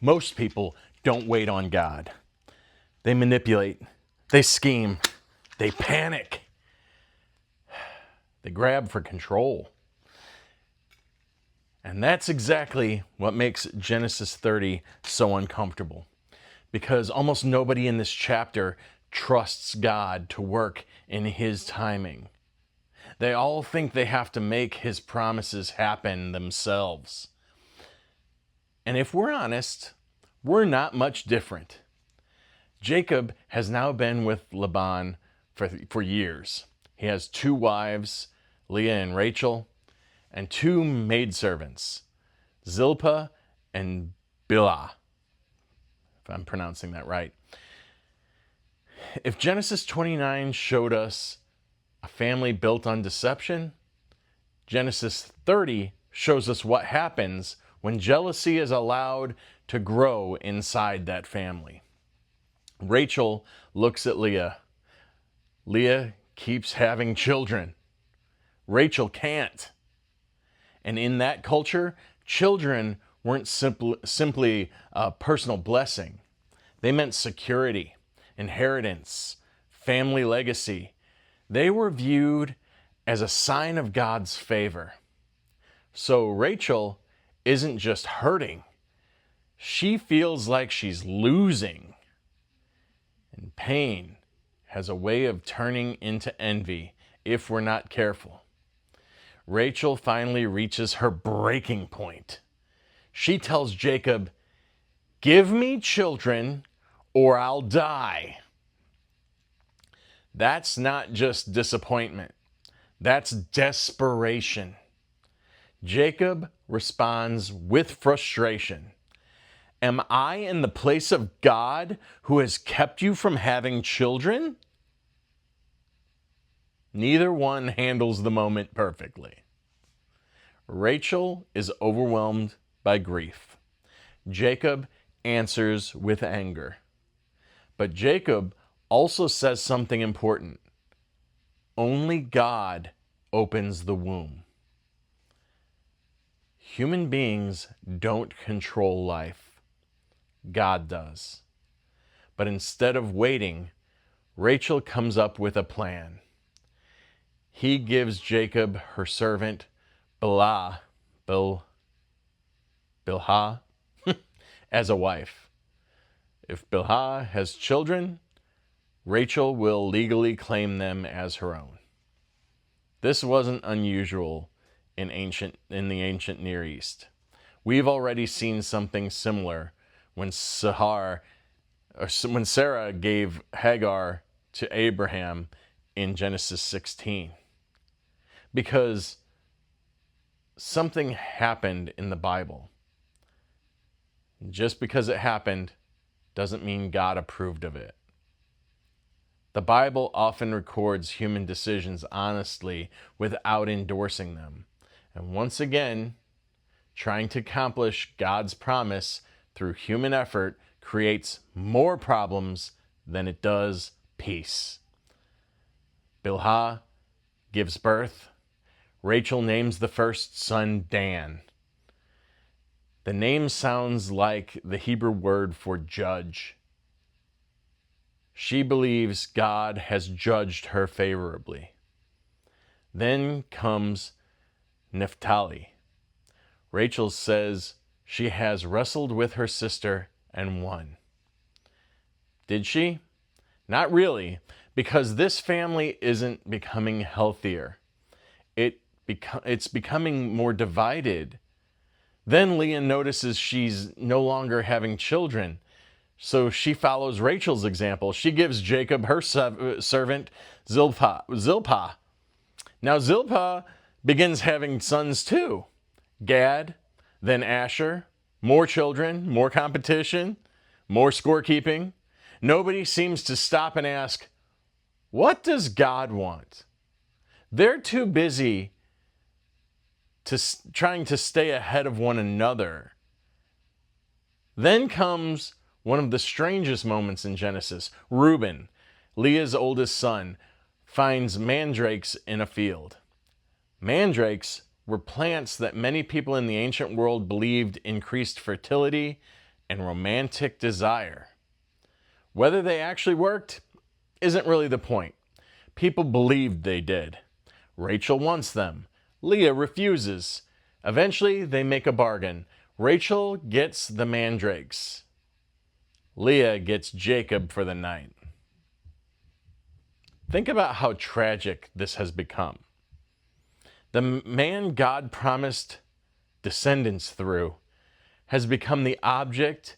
Most people don't wait on God. They manipulate, they scheme, they panic, they grab for control. And that's exactly what makes Genesis 30 so uncomfortable. Because almost nobody in this chapter trusts God to work in His timing. They all think they have to make His promises happen themselves. And if we're honest, we're not much different. Jacob has now been with Laban for years. He has 2 wives, Leah and Rachel, and 2 maidservants, Zilpah and Bilhah, if I'm pronouncing that right. If Genesis 29 showed us a family built on deception, Genesis 30 shows us what happens when jealousy is allowed to grow inside that family. Rachel looks at Leah. Leah keeps having children. Rachel can't. And in that culture, children weren't simply a personal blessing. They meant security, inheritance, family legacy. They were viewed as a sign of God's favor. So Rachel isn't just hurting. She feels like she's losing. And pain has a way of turning into envy if we're not careful. Rachel finally reaches her breaking point. She tells Jacob, "Give me children or I'll die." That's not just disappointment. That's desperation. Jacob responds with frustration. Am I in the place of God who has kept you from having children? Neither one handles the moment perfectly. Rachel is overwhelmed by grief. Jacob answers with anger. But Jacob also says something important. Only God opens the womb. Human beings don't control life. God does. But instead of waiting, Rachel comes up with a plan. He gives Jacob her servant Bilhah, as a wife. If Bilhah has children, Rachel will legally claim them as her own. This wasn't unusual in the ancient Near East. We've already seen something similar when Sarah gave Hagar to Abraham in Genesis 16. Because something happened in the Bible. Just because it happened doesn't mean God approved of it. The Bible often records human decisions honestly without endorsing them. And once again, trying to accomplish God's promise through human effort creates more problems than it does peace. Bilhah gives birth. Rachel names the first son Dan. The name sounds like the Hebrew word for judge. She believes God has judged her favorably. Then comes Naphtali. Rachel says she has wrestled with her sister and won. Did she? Not really, because this family isn't becoming healthier. It's becoming more divided. Then Leah notices she's no longer having children, so she follows Rachel's example. She gives Jacob her servant Zilpah. Now Zilpah begins having sons too. Gad, then Asher, more children, more competition, more scorekeeping. Nobody seems to stop and ask, what does God want? They're too busy trying to stay ahead of one another. Then comes one of the strangest moments in Genesis. Reuben, Leah's oldest son, finds mandrakes in a field. Mandrakes were plants that many people in the ancient world believed increased fertility and romantic desire. Whether they actually worked isn't really the point. People believed they did. Rachel wants them. Leah refuses. Eventually, they make a bargain. Rachel gets the mandrakes. Leah gets Jacob for the night. Think about how tragic this has become. The man God promised descendants through has become the object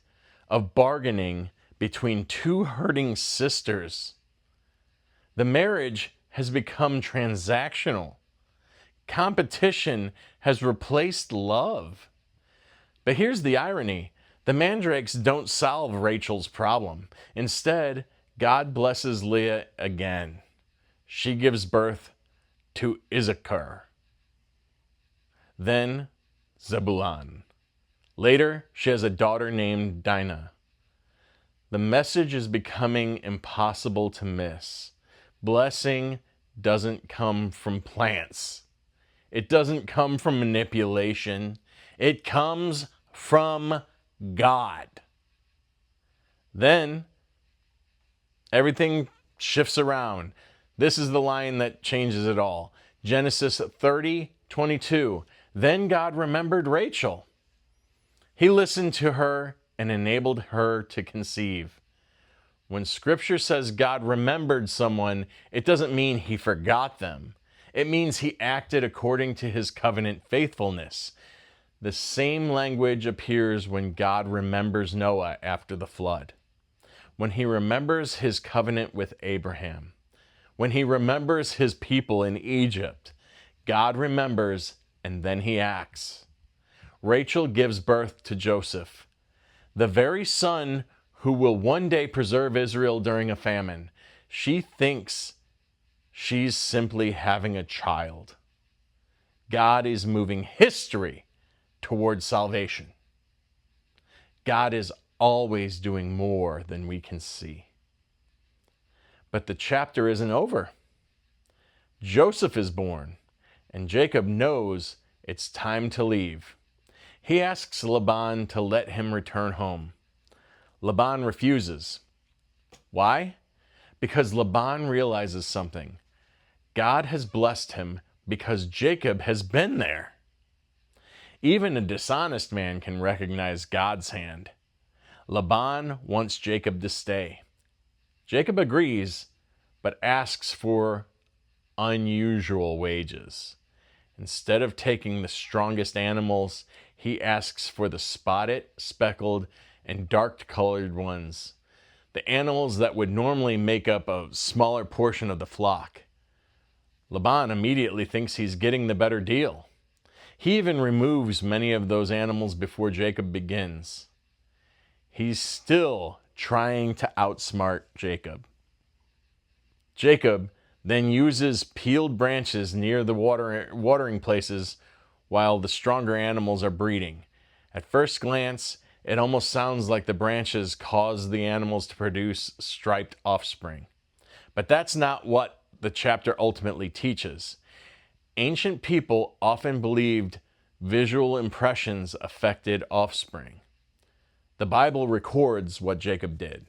of bargaining between two hurting sisters. The marriage has become transactional. Competition has replaced love. But here's the irony. The mandrakes don't solve Rachel's problem. Instead, God blesses Leah again. She gives birth to Issachar, then Zebulun. Later, she has a daughter named Dinah. The message is becoming impossible to miss. Blessing doesn't come from plants. It doesn't come from manipulation. It comes from God. Then everything shifts around. This is the line that changes it all. Genesis 30:22. Then God remembered Rachel. He listened to her and enabled her to conceive. When Scripture says God remembered someone, it doesn't mean he forgot them. It means he acted according to his covenant faithfulness. The same language appears when God remembers Noah after the flood, when he remembers his covenant with Abraham, when he remembers his people in Egypt. God remembers and then he acts. Rachel gives birth to Joseph, the very son who will one day preserve Israel during a famine. She thinks she's simply having a child. God is moving history towards salvation. God is always doing more than we can see. But the chapter isn't over. Joseph is born, and Jacob knows it's time to leave. He asks Laban to let him return home. Laban refuses. Why? Because Laban realizes something. God has blessed him because Jacob has been there. Even a dishonest man can recognize God's hand. Laban wants Jacob to stay. Jacob agrees, but asks for unusual wages. Instead of taking the strongest animals, he asks for the spotted, speckled, and dark-colored ones, the animals that would normally make up a smaller portion of the flock. Laban immediately thinks he's getting the better deal. He even removes many of those animals before Jacob begins. He's still trying to outsmart Jacob. Jacob then uses peeled branches near the watering places while the stronger animals are breeding. At first glance, it almost sounds like the branches cause the animals to produce striped offspring. But that's not what the chapter ultimately teaches. Ancient people often believed visual impressions affected offspring. The Bible records what Jacob did,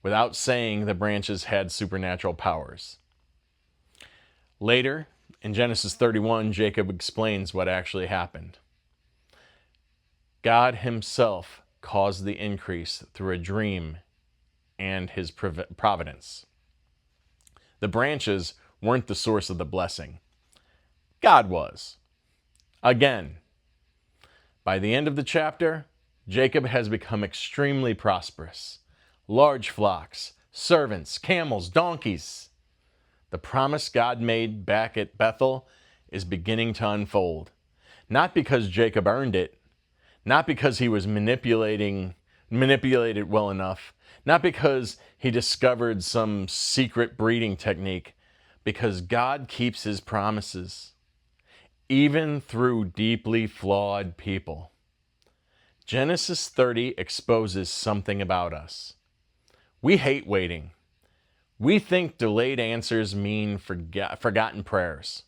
without saying the branches had supernatural powers. Later, in Genesis 31, Jacob explains what actually happened. God himself caused the increase through a dream and his providence. The branches weren't the source of the blessing. God was. Again, by the end of the chapter, Jacob has become extremely prosperous. Large flocks, servants, camels, donkeys. The promise God made back at Bethel is beginning to unfold. Not because Jacob earned it, not because he was manipulated well enough, not because he discovered some secret breeding technique, because God keeps his promises, even through deeply flawed people. Genesis 30 exposes something about us. We hate waiting. We think delayed answers mean forgotten prayers.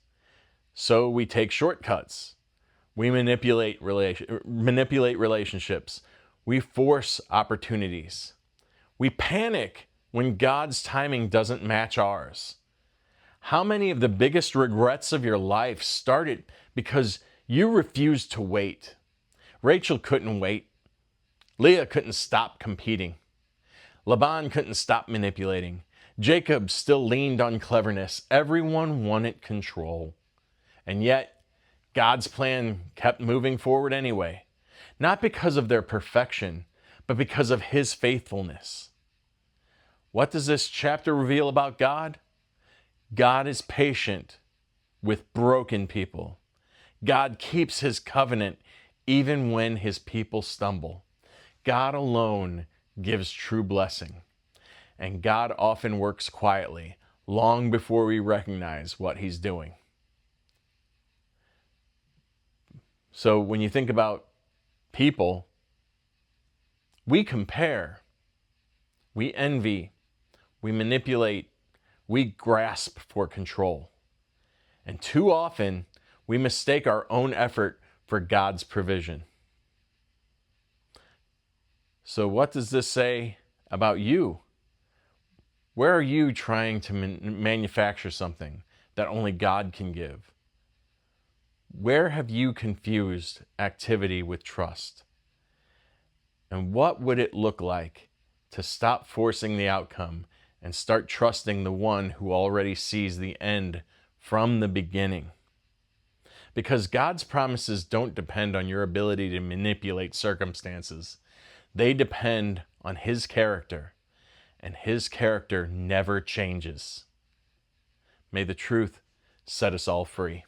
So we take shortcuts. We manipulate relationships. We force opportunities. We panic when God's timing doesn't match ours. How many of the biggest regrets of your life started because you refused to wait? Rachel couldn't wait. Leah couldn't stop competing. Laban couldn't stop manipulating. Jacob still leaned on cleverness. Everyone wanted control. And yet, God's plan kept moving forward anyway. Not because of their perfection, but because of His faithfulness. What does this chapter reveal about God? God is patient with broken people. God keeps His covenant even when His people stumble. God alone gives true blessing. And God often works quietly, long before we recognize what He's doing. So when you think about people, we compare, we envy, we manipulate, we grasp for control. And too often, we mistake our own effort for God's provision. So what does this say about you? Where are you trying to manufacture something that only God can give? Where have you confused activity with trust? And what would it look like to stop forcing the outcome and start trusting the one who already sees the end from the beginning? Because God's promises don't depend on your ability to manipulate circumstances. They depend on His character, and His character never changes. May the truth set us all free.